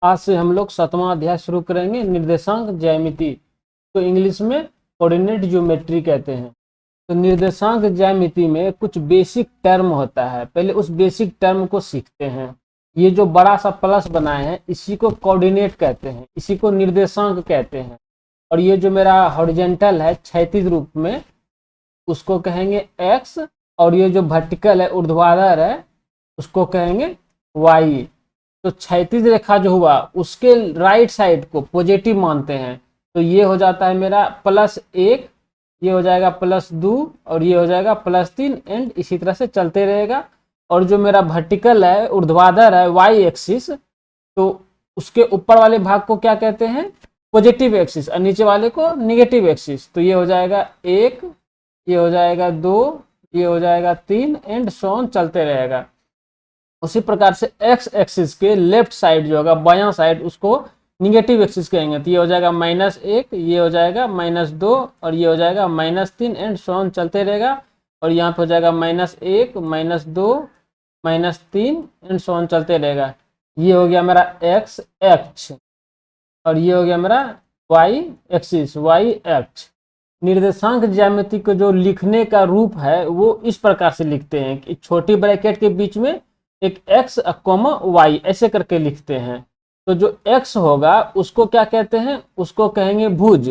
आज से हम लोग 7वां अध्याय शुरू करेंगे, निर्देशांक ज्यामिति। तो इंग्लिश में कोऑर्डिनेट ज्योमेट्री कहते हैं। तो निर्देशांक ज्यामिति में कुछ बेसिक टर्म होता है, पहले उस बेसिक टर्म को सीखते हैं। ये जो बड़ा सा प्लस बनाए हैं इसी को कोऑर्डिनेट कहते हैं, इसी को निर्देशांक कहते हैं। और ये जो मेरा हॉरिजॉन्टल है क्षैतिज रूप में, उसको कहेंगे एक्स, और ये जो वर्टिकल है ऊर्ध्वाधर है उसको कहेंगे वाई। तो क्षैतिज रेखा जो हुआ उसके राइट साइड को पॉजिटिव मानते हैं, तो ये हो जाता है मेरा +1, ये हो जाएगा +2 और ये हो जाएगा +3 एंड इसी तरह से चलते रहेगा। और जो मेरा वर्टिकल है ऊर्ध्वाधर है वाई एक्सिस, तो उसके ऊपर वाले भाग को क्या कहते हैं, पॉजिटिव एक्सिस, और नीचे वाले को नेगेटिव एक्सिस। तो ये हो जाएगा 1, ये हो जाएगा 2, ये हो जाएगा 3 एंड सो ऑन चलते रहेगा। उसी प्रकार से एक्स एक्सिस के लेफ्ट साइड जो होगा बायां साइड उसको निगेटिव एक्सिस कहेंगे। तो ये हो जाएगा -1, ये हो जाएगा -2 और ये हो जाएगा -3 एंड सो ऑन चलते रहेगा। और यहाँ पे हो जाएगा -1, -2, -3 एंड सो ऑन चलते रहेगा। ये हो गया मेरा एक्स एक्स और ये हो गया मेरा वाई एक्सिस वाई एक्स। निर्देशांक ज्यामिति को जो लिखने का रूप है वो इस प्रकार से लिखते हैं कि छोटी ब्रैकेट के बीच में एक x, y ऐसे करके लिखते हैं। तो जो x होगा उसको क्या कहते हैं, उसको कहेंगे भुज,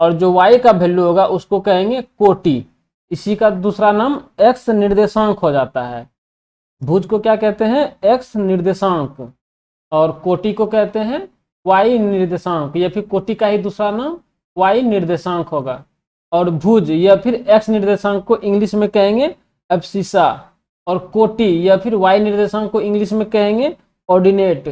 और जो y का वैल्यू होगा उसको कहेंगे कोटि। इसी का दूसरा नाम x निर्देशांक हो जाता है। भुज को क्या कहते हैं, x निर्देशांक, और कोटि को कहते हैं y निर्देशांक, या फिर कोटि का ही दूसरा नाम y निर्देशांक होगा। और भुज या फिर x निर्देशांक को इंग्लिश में कहेंगे एब्सिसा, और कोटि या फिर y निर्देशांक को इंग्लिश में कहेंगे ऑर्डिनेट।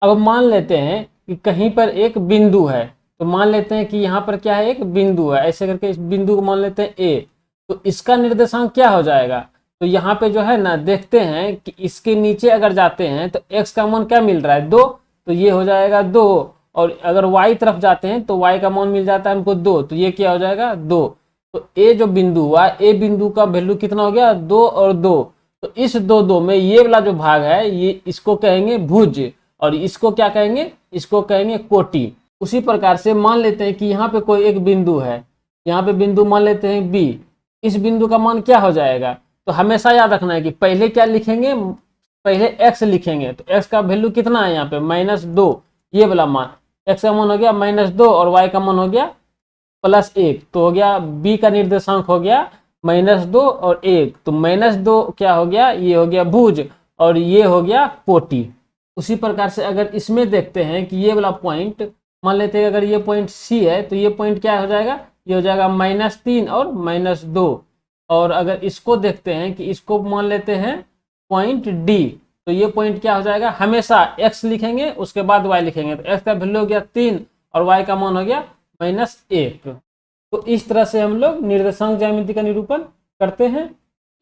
अब मान लेते हैं कि कहीं पर एक बिंदु है, तो मान लेते हैं कि यहाँ पर क्या है, एक बिंदु है, ऐसे करके इस बिंदु को मान लेते हैं A। तो इसका निर्देशांक क्या हो जाएगा, तो यहाँ पे जो है ना देखते हैं कि इसके नीचे अगर जाते हैं तो x का मान क्या मिल रहा है, 2, तो ये हो जाएगा 2। और अगर y तरफ जाते हैं तो y का मान मिल जाता है हमको 2, तो ये क्या हो जाएगा 2। तो A जो बिंदु हुआ, A बिंदु का वैल्यू कितना हो गया, 2 और 2। तो इस 2 में ये वाला जो भाग है ये इसको कहेंगे भुज, और इसको क्या कहेंगे, इसको कहेंगे कोटि। उसी प्रकार से मान लेते हैं कि यहाँ पे कोई एक बिंदु है, यहाँ पे बिंदु मान लेते हैं B। इस बिंदु का मान क्या हो जाएगा, तो हमेशा याद रखना है कि पहले क्या लिखेंगे, पहले x लिखेंगे। तो x का वैल्यू कितना है यहाँ पे -2, ये वाला मान, x का मान हो गया -2 और y का मान हो गया +1। तो हो गया B का निर्देशांक हो गया -2 और 1। तो -2 क्या हो गया, ये हो गया भुज, और ये हो गया कोटि। उसी प्रकार से अगर इसमें देखते हैं कि ये वाला पॉइंट, मान लेते हैं अगर ये पॉइंट C है, तो ये पॉइंट क्या हो जाएगा, ये हो जाएगा -3 और -2। और अगर इसको देखते हैं कि इसको मान लेते हैं पॉइंट D, तो ये पॉइंट क्या हो जाएगा, हमेशा x लिखेंगे उसके बाद y लिखेंगे। तो x का वैल्यू हो गया 3 और y का मान हो गया -1। तो इस तरह से हम लोग निर्देशांक ज्यामिति का निरूपण करते हैं।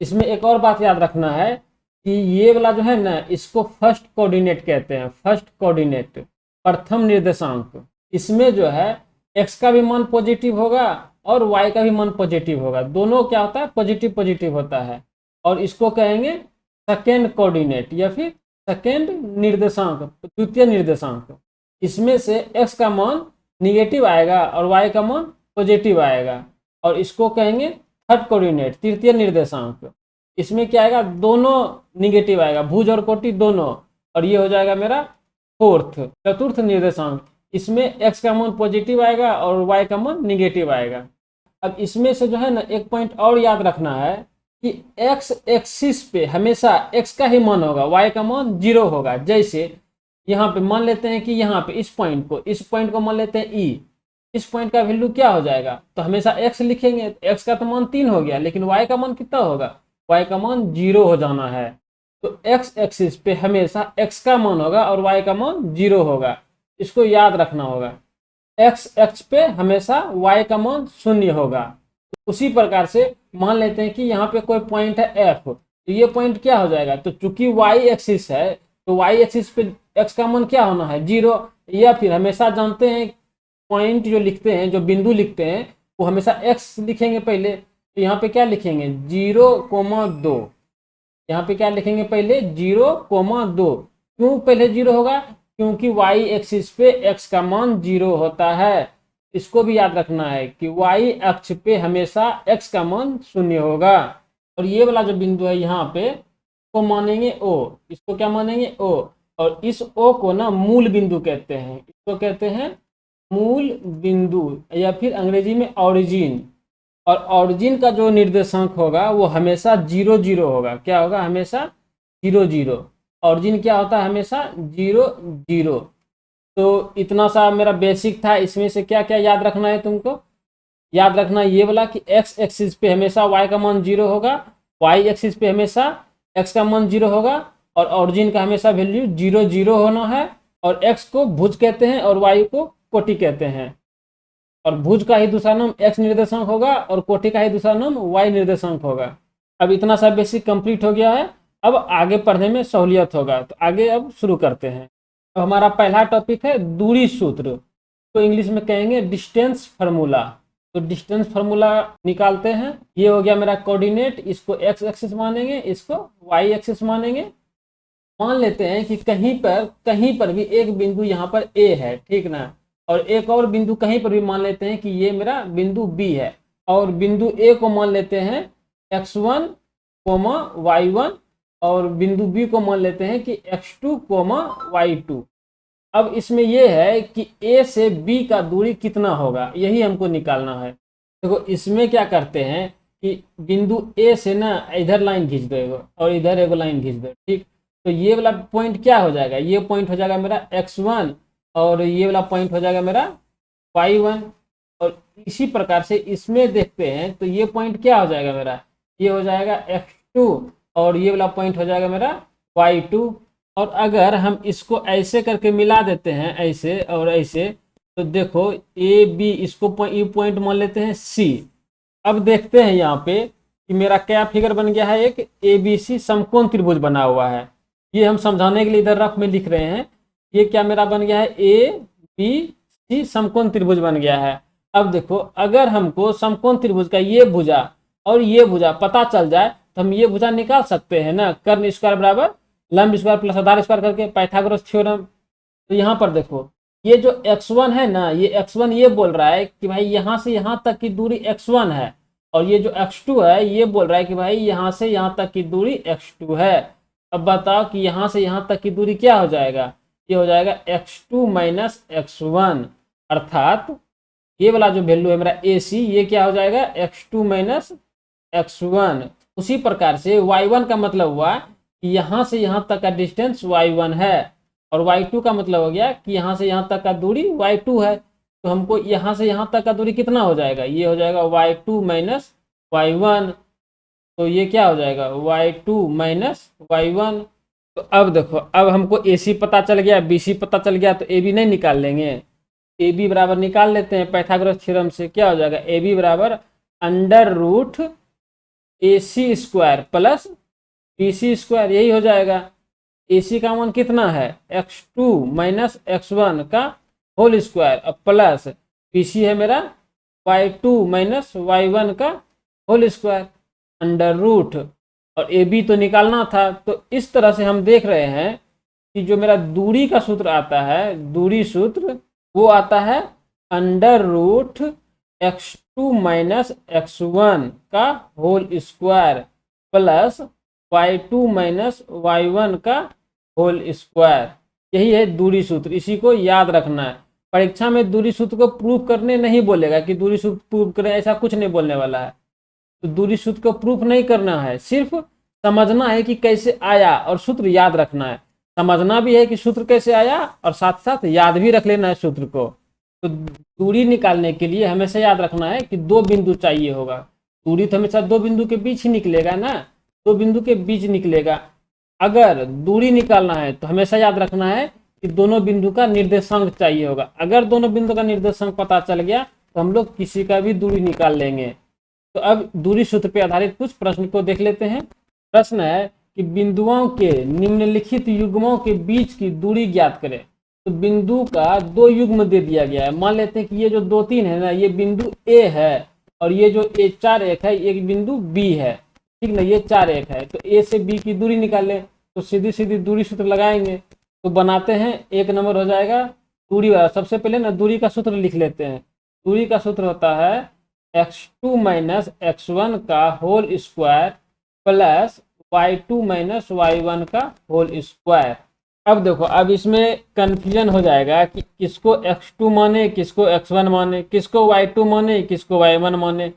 इसमें एक और बात याद रखना है कि ये वाला जो है ना, इसको फर्स्ट कोऑर्डिनेट कहते हैं, फर्स्ट कोऑर्डिनेट, प्रथम निर्देशांक। इसमें जो है x का भी मान पॉजिटिव होगा और y का भी मान पॉजिटिव होगा, दोनों क्या होता है, पॉजिटिव पॉजिटिव होता है। और इसको कहेंगे सेकेंड कोऑर्डिनेट या फिर सेकेंड निर्देशांक, द्वितीय निर्देशांक। इसमें से x का मान निगेटिव आएगा और y का मान पॉजिटिव आएगा, और इसको कहेंगे थर्ड कोऑर्डिनेट, तृतीय निर्देशांक। इसमें क्या आएगा, दोनों निगेटिव आएगा, भुज और कोटि दोनों, और ये हो जाएगा मेरा फोर्थ, चतुर्थ निर्देशांक। इसमें x का मान पॉजिटिव आएगा और y का मान निगेटिव आएगा। अब इसमें से जो है ना एक पॉइंट और याद रखना है कि x एक्सिस पे हमेशा x का ही मान होगा, y का मान 0 होगा। जैसे यहाँ पे मान लेते हैं कि यहाँ पे इस पॉइंट को मान लेते हैं E। इस पॉइंट का वैल्यू क्या हो जाएगा, तो हमेशा x लिखेंगे, तो x का तो मान 3 हो गया, लेकिन y का मान कितना होगा, y का मान 0 हो जाना है। तो x एक्सिस पे हमेशा x का मान होगा और y का मान 0 होगा, इसको याद रखना होगा। x एक्स पे हमेशा y का मान 0 होगा। उसी प्रकार से मान लेते हैं कि यहाँ पे कोई पॉइंट है f, तो ये पॉइंट क्या हो जाएगा, तो चूंकि y एक्सिस है तो y एक्सिस पे x का मान क्या होना है, 0। या फिर हमेशा जानते हैं पॉइंट जो लिखते हैं, जो बिंदु लिखते हैं, वो हमेशा x लिखेंगे पहले। तो यहाँ पे क्या लिखेंगे, 0,2। यहाँ पे क्या लिखेंगे पहले, 0,2। क्यों पहले 0 होगा, क्योंकि वाई एक्सिस पे एक्स का मान 0 होता है। इसको भी याद रखना है कि वाई अक्ष पे हमेशा एक्स का मान 0 होगा। और ये वाला जो बिंदु है यहाँ पे को मानेंगे ओ, इसको क्या मानेंगे ओ, और इस ओ को ना मूल बिंदु कहते हैं, इसको कहते हैं मूल बिंदु या फिर अंग्रेजी में ऑरिजिन। और ऑरिजिन का जो निर्देशांक होगा वो हमेशा 0 0 होगा। क्या होगा? हमेशा 0 0। ऑरिजिन क्या होता है? हमेशा 0 0। तो इतना सा मेरा बेसिक था। इसमें से क्या क्या याद रखना है तुमको? याद रखना ये वाला कि एक्स एक्सिस पे हमेशा वाई का मान 0 होगा, वाई एक्सिस पे हमेशा एक्स का मान 0 होगा, और ऑरिजिन का हमेशा वैल्यू 0 0 होना है। और एक्स को भुज कहते हैं और वाई को कोटि कहते हैं। और भुज का ही दूसरा नाम एक्स निर्देशांक होगा और कोटि का ही दूसरा नाम वाई निर्देशांक होगा। अब इतना सा बेसिक कंप्लीट हो गया है। अब आगे पढ़ने में सहूलियत होगा। तो आगे अब शुरू करते हैं। तो हमारा पहला टॉपिक है दूरी सूत्र, तो इंग्लिश में कहेंगे डिस्टेंस फार्मूला। तो डिस्टेंस फार्मूला निकालते हैं। ये हो गया मेरा कोऑर्डिनेट, इसको एक्स एक्सिस मानेंगे, इसको वाई एक्सिस मानेंगे। मान लेते हैं कि कहीं पर भी एक बिंदु यहाँ पर ए है, ठीक ना, और एक और बिंदु कहीं पर भी मान लेते हैं कि ये मेरा बिंदु बी है, और बिंदु ए को मान लेते हैं x1, y1, और बिंदु बी को मान लेते हैं कि x2, y2। अब इसमें यह है कि ए से बी का दूरी कितना होगा, यही हमको निकालना है। देखो इसमें क्या करते हैं कि बिंदु ए से ना इधर लाइन खींच दो और इधर एक लाइन खींच दो, ठीक। तो ये वाला पॉइंट क्या हो जाएगा? ये पॉइंट हो जाएगा मेरा x1, और ये वाला पॉइंट हो जाएगा मेरा y1। और इसी प्रकार से इसमें देखते हैं तो ये पॉइंट क्या हो जाएगा मेरा? ये हो जाएगा x2, और ये वाला पॉइंट हो जाएगा मेरा y2। और अगर हम इसको ऐसे करके मिला देते हैं, ऐसे और ऐसे, तो देखो ए बी, इसको ये पॉइंट मान लेते हैं सी। अब देखते हैं यहाँ पे कि मेरा क्या फिगर बन गया है, एक ABC समकोण त्रिभुज बना हुआ है। ये हम समझाने के लिए इधर रफ में लिख रहे हैं। ये क्या मेरा बन गया है? ABC समकोण त्रिभुज बन गया है। अब देखो अगर हमको समकोण त्रिभुज का ये भुजा और ये भुजा पता चल जाए तो हम ये भुजा निकाल सकते हैं ना, कर्ण स्क्वायर बराबर लंब स्क्वायर प्लस आधार स्क्वायर करके, पाइथागोरस थ्योरम। तो यहाँ पर देखो ये जो x1 है ना, ये x1 ये बोल रहा है कि भाई यहाँ से यहाँ तक की दूरी x1 है, और ये जो x2 है ये बोल रहा है कि भाई यहाँ से यहाँ तक की दूरी x2 है। अब बताओ कि यहाँ से यहाँ तक की दूरी क्या हो जाएगा? ये हो जाएगा x2 माइनस x1, अर्थात ये वाला जो वैल्यू है मेरा AC, ये क्या हो जाएगा? x2 minus x1। उसी प्रकार से y1 का मतलब हुआ कि यहाँ से यहाँ तक का डिस्टेंस y1 है, और y2 का मतलब हो गया कि यहाँ से यहाँ तक का दूरी y2 है। तो हमको यहाँ से यहाँ तक का दूरी कितना हो जाएगा? ये हो जाएगा y2 माइनस y1। तो ये क्या हो जाएगा? y2 minus y1। तो अब देखो, अब हमको AC पता चल गया, BC पता चल गया, तो AB नहीं निकाल लेंगे? AB बराबर निकाल लेते हैं पाइथागोरस थ्योरम से। क्या हो जाएगा? AB बराबर under root AC square plus BC square, यही हो जाएगा। AC का मान कितना है? x2 माइनस x1 का होल स्क्वायर, अब प्लस BC है मेरा y2 माइनस y1 का होल स्क्वायर, अंडर रूट, और AB तो निकालना था। तो इस तरह से हम देख रहे हैं कि जो मेरा दूरी का सूत्र आता है, दूरी सूत्र वो आता है under root x2 minus x1 का whole square plus y2 minus y1 का होल स्क्वायर। यही है दूरी सूत्र, इसी को याद रखना है। परीक्षा में दूरी सूत्र को प्रूफ करने नहीं बोलेगा कि दूरी सूत्र प्रूफ करें, ऐसा कुछ नहीं बोलने वाला है। तो दूरी सूत्र को प्रूफ नहीं करना है, सिर्फ समझना है कि कैसे आया और सूत्र याद रखना है। समझना भी है कि सूत्र कैसे आया और साथ साथ याद भी रख लेना है सूत्र को। तो दूरी निकालने के लिए हमेशा याद रखना है कि दो बिंदु चाहिए होगा। दूरी तो हमेशा दो बिंदु के बीच ही निकलेगा ना, दो बिंदु के बीच निकलेगा। अगर दूरी निकालना है तो हमेशा याद रखना है कि दोनों बिंदु का निर्देशांक चाहिए होगा। अगर दोनों बिंदु का निर्देशांक पता चल गया तो हम लोग किसी का भी दूरी निकाल लेंगे। तो अब दूरी सूत्र पर आधारित कुछ प्रश्न को देख लेते हैं। प्रश्न है कि बिंदुओं के निम्नलिखित युग्मों के बीच की दूरी ज्ञात करें। तो बिंदु का दो युग्म दे दिया गया है। मान लेते हैं कि ये जो 2 3 है ना, ये बिंदु A है, और ये जो 4 1 है एक बिंदु B है, ठीक ना, ये 4 1 है। तो A से B की दूरी निकालें, तो सीधी सीधी दूरी सूत्र लगाएंगे। तो बनाते हैं, एक नंबर हो जाएगा दूरी वाला। सबसे पहले ना दूरी का सूत्र लिख लेते हैं। दूरी का सूत्र होता है x2 माइनस x1 का whole square plus y2 minus y1 का होल स्क्वायर। अब देखो, अब इसमें कंफ्यूजन हो जाएगा कि किसको x2 माने, किसको x1 माने, किसको y2 माने, किसको y1 माने।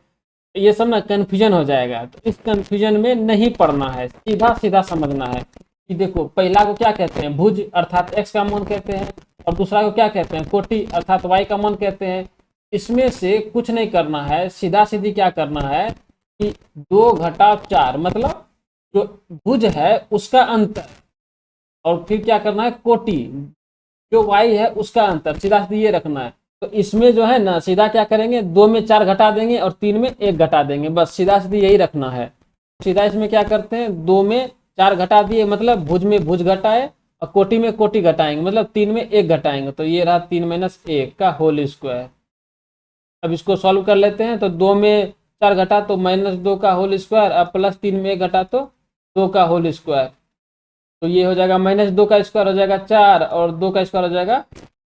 ये सब ना कंफ्यूजन हो जाएगा। तो इस कंफ्यूजन में नहीं पढ़ना है, सीधा सीधा समझना है कि देखो पहला को क्या कहते हैं, भुज अर्थात x का मान कहते हैं, और दूसरा को क्या कहते हैं, कोटि अर्थात y का मान कहते हैं। इसमें से कुछ नहीं करना है, सीधा सीधी क्या करना है कि 2 घटा 4 मतलब जो भुज है उसका अंतर, और फिर क्या करना है कोटि जो y है उसका अंतर, सीधा सीधी ये रखना है। तो इसमें जो है ना सीधा क्या करेंगे, 2 में 4 घटा देंगे और 3 में 1 घटा देंगे, बस सीधा सीधी यही रखना है। सीधा इसमें क्या करते हैं, 2 में 4 घटा दिए मतलब भुज में भुज घटाए, और कोटि में कोटि घटाएंगे मतलब 3 में 1 घटाएंगे, तो ये रहा 3 माइनस 1 का होल स्क्वायर। अब इसको सॉल्व कर लेते हैं। तो 2 में 4 घटा तो -2 का होल स्क्वायर, अब प्लस 3 में 1 घटा तो 2 का होल स्क्वायर। तो ये हो जाएगा -2 का स्क्वायर हो जाएगा 4, और 2 का स्क्वायर हो जाएगा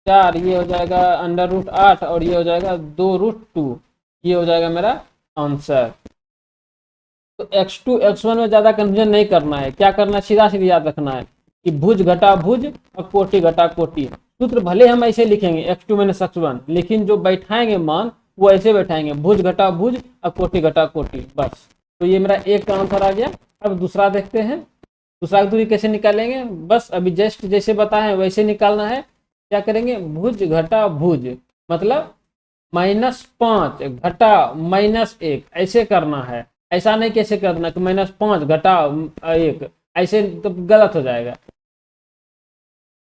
4, ये हो जाएगा √8, और ये हो जाएगा 2√2। ये हो जाएगा मेरा आंसर। तो x2 x1 में ज़्यादा कंफ्यूजन नहीं करना है, क्या करना है सीधा सीधा याद रखना है कि भुज घटा भुज और कोटि घटा कोटि। सूत्र भले हम ऐसे लिखेंगे x2 माइनस x1, लेकिन जो बैठाएंगे मान वो ऐसे बैठाएंगे, भुज घटा भुज और कोटि घटा कोटि, बस। तो ये मेरा एक का आंसर आ गया। अब दूसरा देखते हैं, दूसरा दूरी कैसे निकालेंगे, बस अभी जस्ट जैसे बताएं वैसे निकालना है। क्या करेंगे, भुज घटा भुज मतलब -5 घटा -1, ऐसे करना है। ऐसा नहीं कैसे करना कि -5 घटा 1, ऐसे तो गलत हो जाएगा।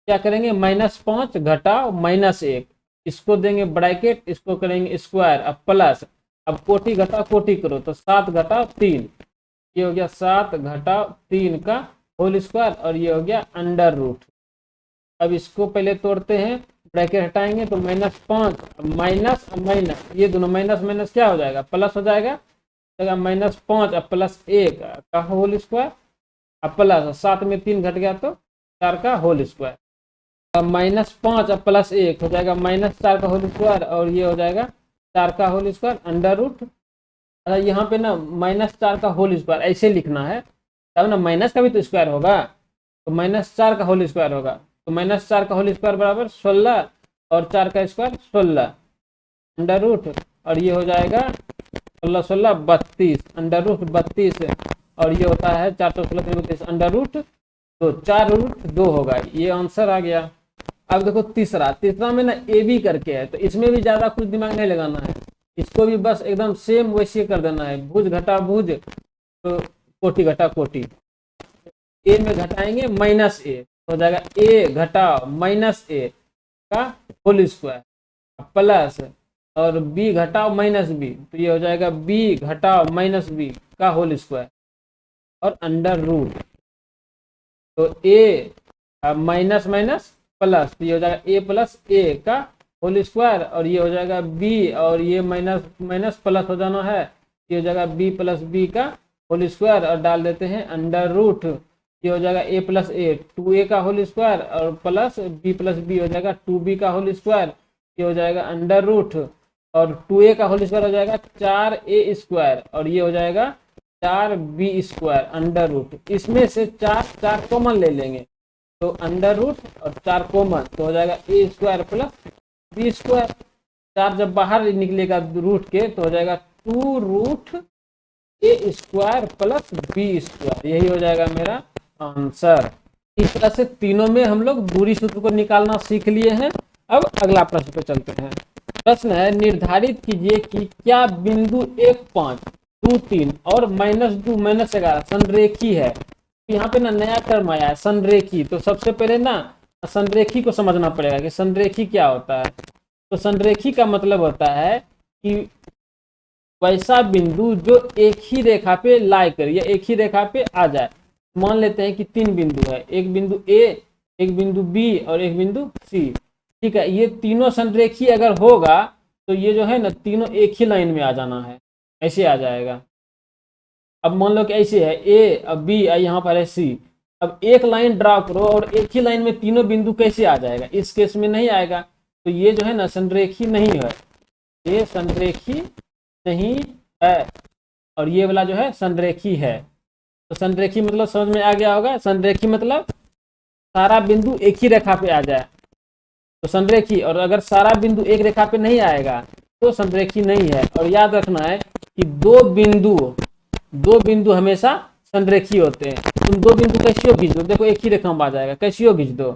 क्या करेंगे, -5 घटा -1, इसको देंगे ब्रैकेट, इसको करेंगे स्क्वायर, अब प्लस, अब कोटि घटा कोटि करो तो 7 घटा 3, ये हो गया 7 घटा 3 का होल स्क्वायर, और ये हो गया √। अब इसको पहले तोड़ते हैं, ब्रैकेट हटाएंगे तो -5 माइनस माइनस, ये दोनों माइनस माइनस क्या हो जाएगा, प्लस हो जाएगा। -5 अब +1 का होल स्क्वायर, अब प्लस 7 में 3 घट गया तो 4 का होल स्क्वायर। अब -5 अब +1 हो जाएगा -4 का होल स्क्वायर, और ये हो जाएगा 4 का होल स्क्वायर √। अच्छा यहाँ पे ना -4 का होल स्क्वायर ऐसे लिखना है, तब ना माइनस का भी तो स्क्वायर होगा, तो -4 का होल स्क्वायर होगा, तो -4 का होल स्क्वायर बराबर 16, और 4 का स्क्वायर 16 √, और ये हो जाएगा 16 16 32 √32, और ये होता है 416 32 √, तो 4√2 होगा। ये आंसर आ गया। अब देखो तीसरा में ना ए बी करके है, तो इसमें भी ज्यादा कुछ दिमाग नहीं लगाना है, इसको भी बस एकदम सेम वैसे कर देना है, भुज घटा भुज तो कोटि घटा कोटि। ए में घटाएंगे -a, हो जाएगा a घटा -a का होल स्क्वायर प्लस, और b घटाओ -b, तो ये हो जाएगा b घटाओ -b का होल स्क्वायर और √। तो a माइनस माइनस प्लस, तो ये हो जाएगा a प्लस a का होल स्क्वायर, और ये हो जाएगा b, और ये माइनस माइनस प्लस हो जाना है, ये हो जाएगा b प्लस b का होल स्क्वायर, और डाल देते हैं √। ये हो जाएगा a प्लस a 2a का होल स्क्वायर, और प्लस b प्लस b हो जाएगा 2b का होल स्क्वायर, ये हो जाएगा √, और 2a का होल स्क्वायर हो जाएगा 4a स्क्वायर, और ये हो जाएगा 4b स्क्वायर √। इसमें से 4 कॉमन ले लेंगे तो √, और 4 कॉमन तो हो जाएगा a square plus b square. 4 जब बाहर निकलेगा रूट के तो हो जाएगा 2√a square plus b square, यही हो जाएगा मेरा आंसर। इस तरह से तीनों में हम लोग दूरी सूत्र को निकालना सीख लिए हैं। अब अगला प्रश्न पे चलते हैं। प्रश्न है, निर्धारित कीजिए कि क्या बिंदु 1 5 2 3 और -2 -11 संरेखी है। यहाँ पे ना नया टर्म आया है संरेखी, तो सबसे पहले ना संरेखी को समझना पड़ेगा कि संरेखी क्या होता है। तो संरेखी का मतलब होता है कि वैसा बिंदु जो एक ही रेखा पे लाई करे या एक ही रेखा पे आ जाए। मान लेते हैं कि 3 बिंदु है, एक बिंदु ए, एक बिंदु बी और एक बिंदु सी। ठीक है, ये तीनों संरेखी अगर होगा तो ये जो है ना तीनों एक ही लाइन में आ जाना है, ऐसे आ जाएगा। अब मान लो कि ऐसे है ए और बी और यहाँ पर है सी, अब एक लाइन ड्रा करो और एक ही लाइन में तीनों बिंदु कैसे आ जाएगा, इस केस में नहीं आएगा। तो ये जो है ना संरेखी नहीं है, ये संरेखी नहीं है, और ये वाला जो है संरेखी है। तो संरेखी मतलब समझ में आ गया होगा, संरेखी मतलब सारा बिंदु एक ही रेखा पे आ जाए तो संरेखी, और अगर सारा बिंदु एक रेखा पे नहीं आएगा तो संरेखी नहीं है। और याद रखना है कि दो बिंदु हमेशा संरेखी होते हैं। तुम दो बिंदु कैसियो खींच दो, देखो एक ही रेखा में आ जाएगा, कैसियो खींच दो।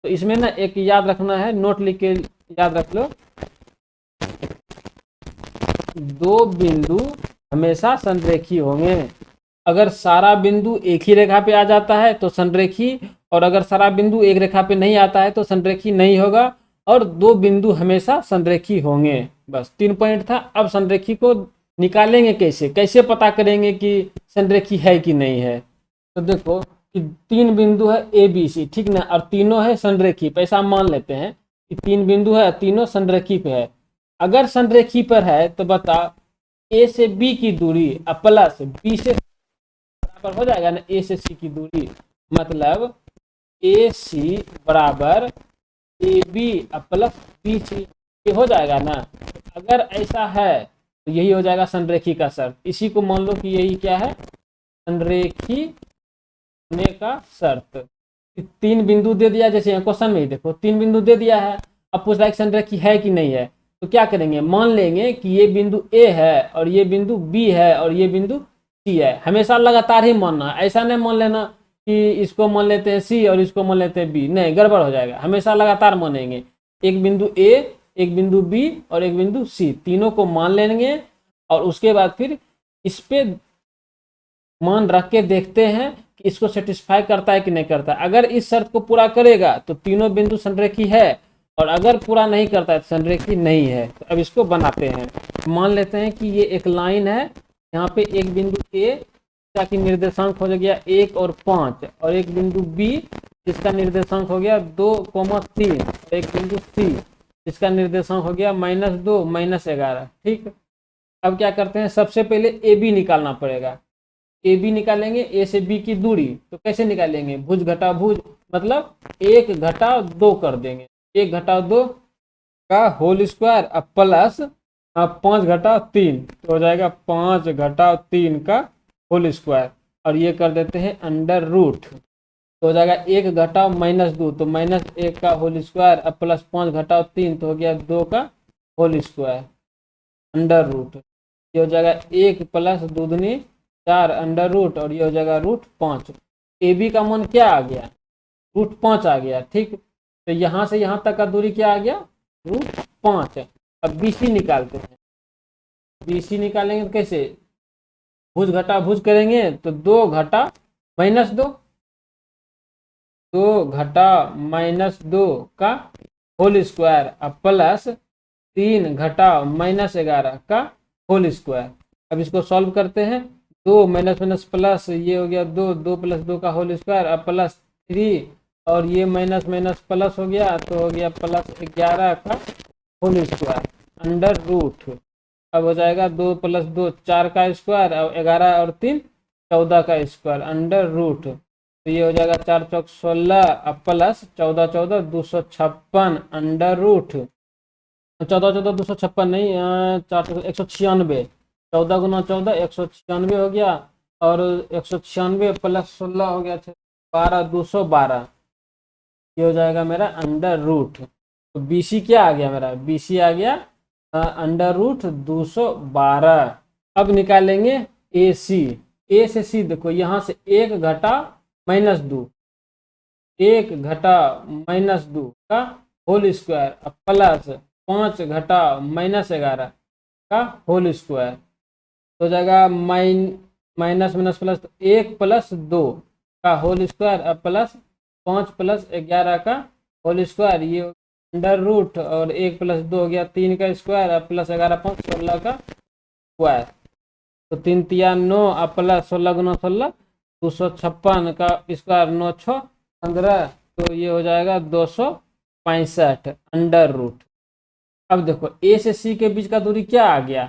तो इसमें ना एक याद रखना है, नोट लिख के याद रख लो, दो बिंदु हमेशा संरेखी होंगे। अगर सारा बिंदु एक ही रेखा पे आ जाता है तो संरेखी, और अगर सारा बिंदु एक रेखा पे नहीं आता है तो संरेखी नहीं होगा, और दो बिंदु हमेशा संरेखी होंगे। बस 3 पॉइंट था। अब संरेखी को निकालेंगे कैसे, कैसे पता करेंगे कि संरेखी है कि नहीं है। तो देखो कि 3 बिंदु है ए बी सी, ठीक ना, और तीनों है संरेखी पे, ऐसा मान लेते हैं कि 3 बिंदु है, तीनों संरेखी पे है। अगर संरेखी पर है तो बता ए से बी की दूरी प्लस बी से बराबर हो जाएगा ना ए से सी की दूरी, मतलब ए सी बराबर A B plus B C, ये हो जाएगा ना। अगर ऐसा है तो यही हो जाएगा संरेखी का शर्त। इसी को मान लो कि यही क्या है, संरेखी होने का शर्त। 3 बिंदु दे दिया, जैसे क्वेश्चन में ही देखो 3 बिंदु दे दिया है, अब पूछ रहा है संरेखी है कि नहीं है। तो क्या करेंगे, मान लेंगे कि ये बिंदु ए है और ये बिंदु बी है और ये बिंदु सी है। हमेशा लगातार ही मानना, ऐसा नहीं मान लेना कि इसको मान लेते हैं सी और इसको मान लेते हैं बी, नहीं, गड़बड़ हो जाएगा। हमेशा लगातार मानेंगे, एक बिंदु ए, एक बिंदु बी और एक बिंदु सी, तीनों को मान लेंगे और उसके बाद फिर इस पे मान रख के देखते हैं कि इसको सेटिस्फाई करता है कि नहीं करता। अगर इस शर्त को पूरा करेगा तो तीनों बिंदु संरेखी है, और अगर पूरा नहीं करता है तो संरेखी नहीं है। तो अब इसको बनाते हैं। मान लेते हैं कि ये एक लाइन है, यहाँ पे एक बिंदु ए जिसका निर्देशांक हो गया 1 और 5, और एक बिंदु बी जिसका निर्देशांक हो गया 2,3, और एक बिंदु सी जिसका निर्देशांक हो गया -2 -11। ठीक, अब क्या करते हैं, सबसे पहले ए बी निकालना पड़ेगा। ए बी निकालेंगे, ए से बी की दूरी, तो कैसे निकालेंगे, भुज घटा भुज, मतलब 1 घटाव 2 कर देंगे, 1 घटाव 2 का होल स्क्वायर अब प्लस 5 घटाव 3, तो हो जाएगा 5 घटाव 3 का होल स्क्वायर, और ये कर देते हैं अंडर रूट, तो हो जाएगा 1 घटाव -2, तो -1 का होल स्क्वायर अब प्लस 5 घटाव 3, तो हो गया 2 का होल स्क्वायर अंडर रूट। ये हो जाएगा 1 प्लस 2 दूनी 4 अंडर रूट, और ये हो जाएगा √5। ए बी का मान क्या आ गया, √5 आ गया। ठीक, तो यहाँ से यहाँ तक का दूरी क्या आ गया, √5। अब बी सी निकालते हैं। बी सी निकालेंगे तो कैसे, भुज घटा भुज करेंगे, तो 2 घटा -2, 2 घटा -2 का होल स्क्वायर अब प्लस 3 घटा -11 का होल स्क्वायर। अब इसको सॉल्व करते हैं, 2 माइनस प्लस, ये हो गया 2, 2 + 2 का होल स्क्वायर अब प्लस 3, और ये माइनस माइनस प्लस हो गया, तो हो गया प्लस 11 का होल स्क्वायर अंडर रूट। अब हो जाएगा 2 + 2 4 का स्क्वायर, और 11 और 3 14 का स्क्वायर अंडर रूट। तो ये हो जाएगा 4 चौक 16 अब प्लस 14 14 256 अंडर रूट, 14 14 256 नहीं, 4 196, 14 गुना 14 196 हो गया, और 196 + 16 हो गया 12 212, ये हो जाएगा मेरा अंडर रूट। तो बी सी क्या आ गया मेरा, बी सी आ गया अंडर रूट 212। अब निकालेंगे ए सी। ए से सी देखो, यहाँ से 1 घटा -2, 1 घटा -2 का होल स्क्वायर अब प्लस 5 घटा -11 का होल स्क्वायर, तो हो जाएगा माइनस माइनस प्लस, तो 1 + 2 का होल स्क्वायर अब प्लस 5 + 11 का होल स्क्वायर, ये अंडर रूट, और 1 + 2 हो गया 3 का स्क्वायर अब प्लस 11 5 16 का स्क्वायर, तो 3 तिया 9 अब प्लस 16 गुना 16 256 का स्क्वायर 9 6 15, तो ये हो जाएगा 265 अंडर रूट। अब देखो ए से सी के बीच का दूरी क्या आ गया,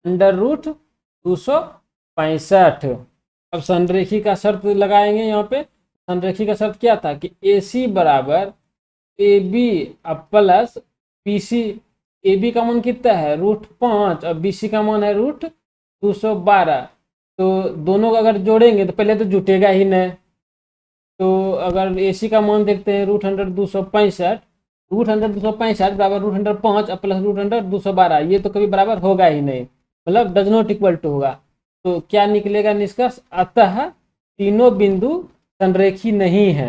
अंडर रूट 265। अब संरेखी का शर्त लगाएंगे, यहाँ पे संरेखी का शर्त क्या था कि AC बराबर AB प्लस BC। AB का मान कितना है √5 और BC का मान है √212। तो दोनों का अगर जोड़ेंगे तो पहले तो जुटेगा ही नहीं। तो अगर AC का मान देखते हैं √265, √265 बराबर √5 प्लस √212, ये तो कभी बराबर होगा ही नहीं, मतलब डज नॉट इक्वल टू होगा। तो क्या निकलेगा निष्कर्ष, अतः तीनों बिंदु संरेखी नहीं है।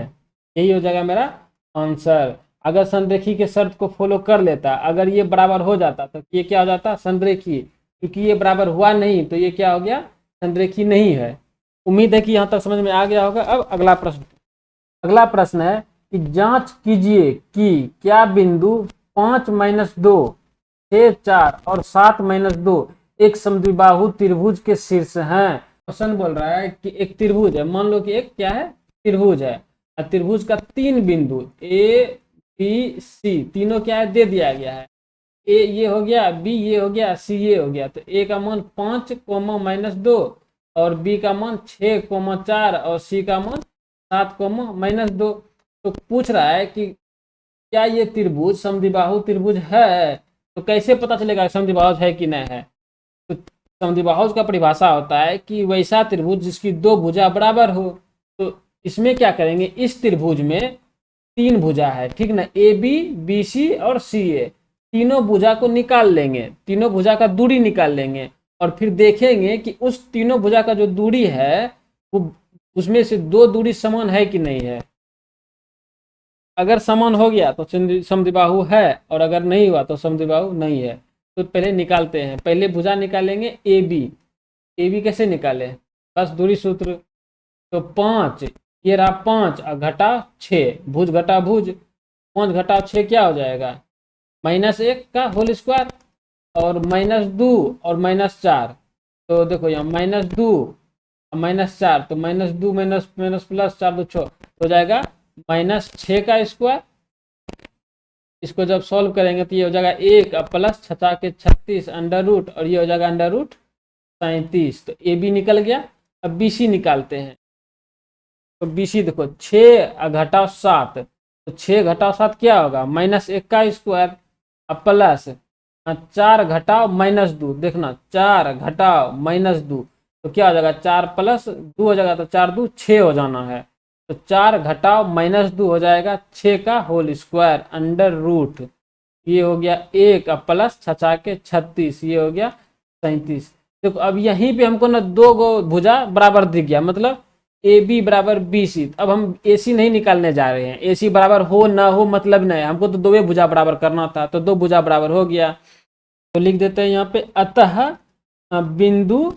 यही हो जाएगा मेरा आंसर। अगर संरेखी के शर्त को फॉलो कर लेता, अगर ये बराबर हो जाता तो ये क्या हो जाता संरेखी, क्योंकि ये बराबर हुआ नहीं तो ये क्या हो गया संरेखी नहीं है। उम्मीद है कि यहाँ तक समझ में आ गया होगा। अब अगला प्रश्न है कि जांच कीजिए कि क्या बिंदु 5 - 2, 6, 4 और 7 - 2 एक समद्विबाहु त्रिभुज के शीर्ष हैं। क्वेश्चन बोल रहा है कि एक त्रिभुज है, मान लो कि एक क्या है त्रिभुज है, और त्रिभुज का 3 बिंदु A B C तीनों क्या है दे दिया गया है। A ये हो गया, B ये हो गया, C ये हो गया। तो A का मान 5, -2 और B का मान 6, 4 और C का मान 7, -2। तो पूछ रहा है कि क्या ये त्रिभुज समद्विबाहु त्रिभुज है। तो कैसे पता चलेगा समद्विबाहु है कि नहीं है। तो समद्विबाहु का परिभाषा होता है कि वैसा त्रिभुज जिसकी दो भुजा बराबर हो। तो इसमें क्या करेंगे, इस त्रिभुज में 3 भुजा है, ठीक ना, AB BC और CA। तीनों भुजा को निकाल लेंगे, तीनों भुजा का दूरी निकाल लेंगे और फिर देखेंगे कि उस तीनों भुजा का जो दूरी है वो उसमें से 2 दूरी समान है कि नहीं है। अगर समान हो गया तो समद्विबाहु है और अगर नहीं हुआ तो समद्विबाहु नहीं है। तो पहले निकालते हैं, पहले भुजा निकालेंगे AB कैसे निकाले, बस दूरी सूत्र। तो 5 ये रहा 5 और घटा 6, भुज घटा भुज, 5 घटा 6 क्या हो जाएगा -1 का होल स्क्वायर और -2 और -4। तो देखो यहाँ -2 -4, तो -2 माइनस प्लस 4 2 6 हो जाएगा -6 का स्क्वायर। इसको जब सॉल्व करेंगे तो ये हो जाएगा 1 प्लस 6 के 36 अंडर रूट और ये हो जाएगा अंडर रूट 37। तो AB निकल गया। अब BC निकालते हैं। तो BC देखो 6 घटाओ 7, तो 6 घटाओ 7 क्या होगा -1 का स्क्वायर अब प्लस 4 घटाओ -2, देखना 4 घटाओ -2 तो क्या हो जाएगा 4 + 2 हो जाएगा, तो 4 2 6 हो जाना है। तो 4 घटाओ -2 हो जाएगा 6 का होल स्क्वायर अंडर रूट, ये हो गया 1 प्लस 6 के 36, ये हो गया 37। देखो अब यहीं पे हमको ना 2 गो भुजा बराबर दिख गया, मतलब AB बराबर BC। अब हम AC नहीं निकालने जा रहे हैं, AC बराबर हो ना हो मतलब नहीं, हमको तो 2 भुजा बराबर करना था, तो 2 भुजा बराबर हो गया। तो लिख देते हैं यहाँ पे अतः बिंदु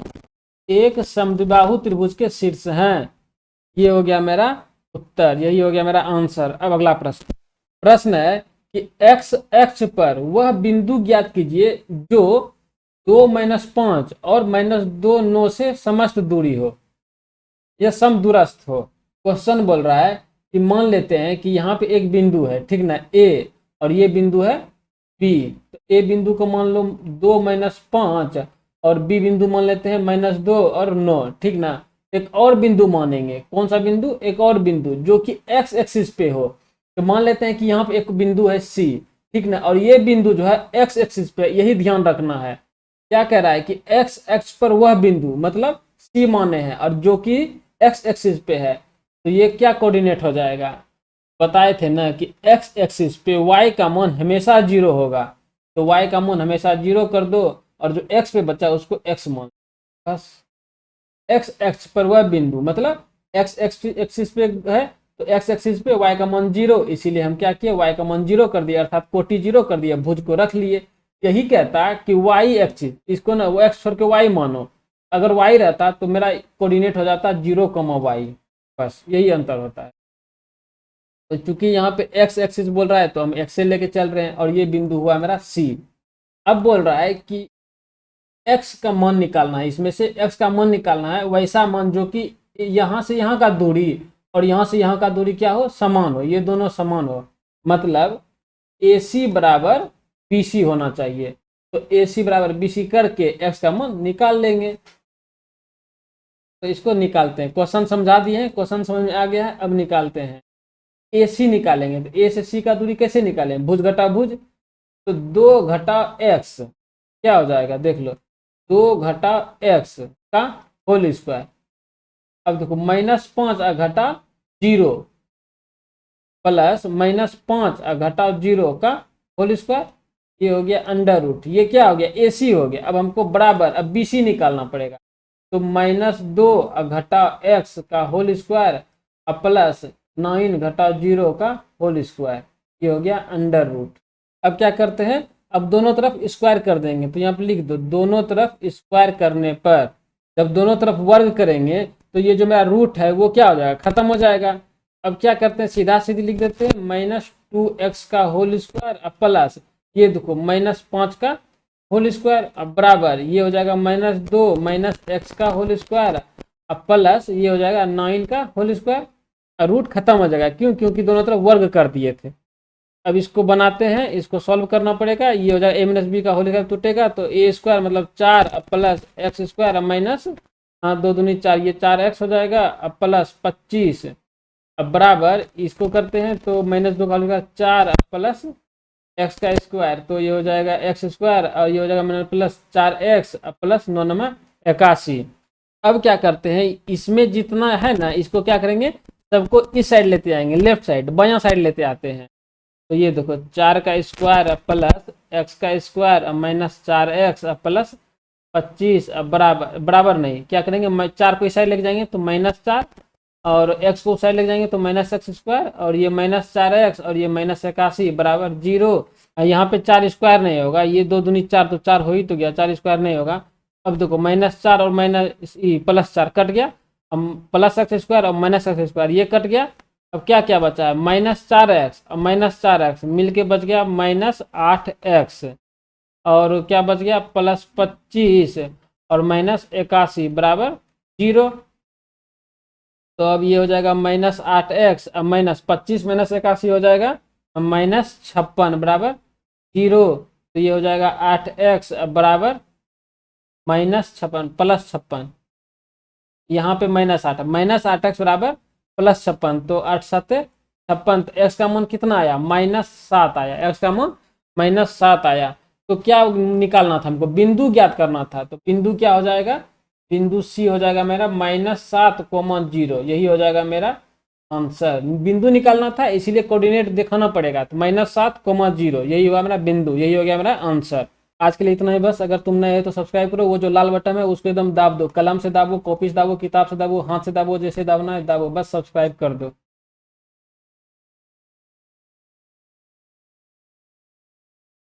एक समद्विबाहु त्रिभुज के शीर्ष हैं। ये हो गया मेरा उत्तर, यही हो गया मेरा आंसर। अब अगला प्रश्न है कि x अक्ष पर वह बिंदु ज्ञात कीजिए जो 2 - 5 और -2 9 से समस्त दूरी हो, यह समदूरस्थ हो। क्वेश्चन बोल रहा है कि मान लेते हैं कि यहाँ पे एक बिंदु है, ठीक ना, A और ये बिंदु है B। तो A बिंदु को मान लो 2 - 5 और B बिंदु मान लेते हैं -2 और 9, ठीक ना। एक और बिंदु मानेंगे, कौन सा बिंदु, एक और बिंदु जो कि x एक्सिस पे हो। तो मान लेते हैं कि यहाँ पे एक बिंदु है C, ठीक ना, और ये बिंदु जो है x एक्सिस पे, यही ध्यान रखना है। क्या कह रहा है कि x एक्स पर वह बिंदु मतलब C माने हैं और जो कि x एक्सिस पे है, तो ये क्या कोऑर्डिनेट हो जाएगा, बताए थे ना कि x एक्सिस पे y का मान हमेशा 0 होगा। तो y का मान हमेशा 0 कर दो और जो x पे बचा उसको x मान, बस। x एक्स पर वह बिंदु मतलब x एक्सिस पे है, तो x एक्सिस पे y का मान 0, इसीलिए हम क्या किए y का मान 0 कर दिया, अर्थात कोटि 0 कर दिया, भुज को रख लिए। यही कहता है कि y एक्सिस, इसको ना वो x छोड़ के y मानो, अगर y रहता तो मेरा कोऑर्डिनेट हो जाता 0, y, बस यही अंतर होता है। तो चूंकि यहाँ पे x एक्सिस बोल रहा है तो हम x से लेके चल रहे हैं और ये बिंदु हुआ मेरा C। अब बोल रहा है कि x का मान निकालना है, इसमें से x का मान निकालना है, वैसा मान जो कि यहाँ से यहाँ का दूरी और यहाँ से यहाँ का दूरी क्या हो, समान हो, ये दोनों समान हो, मतलब AC बराबर BC होना चाहिए। तो AC बराबर BC करके x का मान निकाल लेंगे। तो इसको निकालते हैं। क्वेश्चन समझा दिए हैं, क्वेश्चन समझ में आ गया है, अब निकालते हैं। ए सी निकालेंगे, तो ए से सी का दूरी कैसे निकालें, भुज घटा भुज, तो 2 घटा एक्स क्या हो जाएगा देख लो, 2 घटा एक्स का होल स्क्वायर। अब देखो -5 घटा 0 प्लस -5 घटा 0 का होल स्क्वायर, ये हो गया अंडर रूट, ये क्या हो गया ए सी हो गया। अब हमको बराबर, अब बी सी निकालना पड़ेगा, तो -2 घटा एक्स का होल स्क्वायर प्लस 9 घटा 0 का होल स्क्वायर, ये हो गया अंडर रूट। अब क्या करते हैं, अब दोनों तरफ स्क्वायर कर देंगे, तो यहाँ पे लिख दो, दोनों तरफ स्क्वायर करने पर, जब दोनों तरफ वर्ग करेंगे तो ये जो मेरा रूट है वो क्या हो जाएगा, खत्म हो जाएगा। अब क्या करते हैं, सीधा सीधी लिख देते हैं, -2x का होल स्क्वायर प्लस, ये देखो -5 का होल स्क्वायर, अब बराबर ये हो जाएगा -2 -x का होल स्क्वायर प्लस ये हो जाएगा 9 का होल स्क्वायर। रूट खत्म हो जाएगा, क्यों, क्योंकि दोनों तरफ वर्ग कर दिए थे। अब इसको बनाते हैं, इसको सॉल्व करना पड़ेगा, ये हो जाएगा a - b का होल स्क्वायर टूटेगा, तो a स्क्वायर मतलब 4 प्लस एक्स स्क्वायर माइनस 2 दूनी 4, ये 4x हो जाएगा प्लस 25, अब बराबर इसको करते हैं, तो -2 का होल स्क्वायर 4 प्लस एक्स का स्क्वायर, तो ये हो जाएगा एक्स स्क्वायर, और ये हो जाएगा प्लस 4x प्लस 9 81। अब क्या करते हैं, इसमें जितना है ना इसको क्या करेंगे, सबको इस साइड लेते आएंगे, लेफ्ट साइड बायां साइड लेते आते हैं। तो ये देखो 4 का स्क्वायर प्लस एक्स का स्क्वायर -4x प्लस 25, अब बराबर नहीं, क्या करेंगे, 4 को इस साइड लेके जाएंगे तो -4, और x को उस साइड लेके जाएंगे तो -x स्क्वायर, और ये -4x और ये -81 बराबर 0। यहाँ पे 4 स्क्वायर नहीं होगा, ये 2 दूनी 4, तो 4 हो ही तो गया, 4 स्क्वायर नहीं होगा। अब देखो -4 और +4 कट गया, अब +x स्क्वायर और -x स्क्वायर ये कट गया। अब क्या क्या बचा है, -4x और -4x मिलके बच गया -8x, और क्या बच गया +25 और -81 बराबर 0। तो अब ये हो जाएगा -8x, अब -25 -81 हो जाएगा -56 बराबर 0। तो ये हो जाएगा 8x बराबर -56 +56, यहाँ पे -8x बराबर +56, तो 8 7 56, तो x का मान कितना आया, -7 आया, x का मान -7 आया। तो क्या निकालना था हमको, बिंदु ज्ञात करना था, तो बिंदु क्या हो जाएगा, बिंदु सी हो जाएगा मेरा -7,0, यही हो जाएगा मेरा आंसर। बिंदु निकालना था इसीलिए कोऑर्डिनेट दिखाना पड़ेगा, तो -7,0 यही हुआ मेरा बिंदु, यही हो गया मेरा आंसर। आज के लिए इतना ही बस। अगर तुम नए हो तो सब्सक्राइब करो, वो जो लाल बटन है उसको एकदम दाब दो, कलम से दाबो, कॉपी से दाबो, किताब से दाबो, हाथ से दाबो, जैसे दाबना है दाबो, बस सब्सक्राइब कर दो।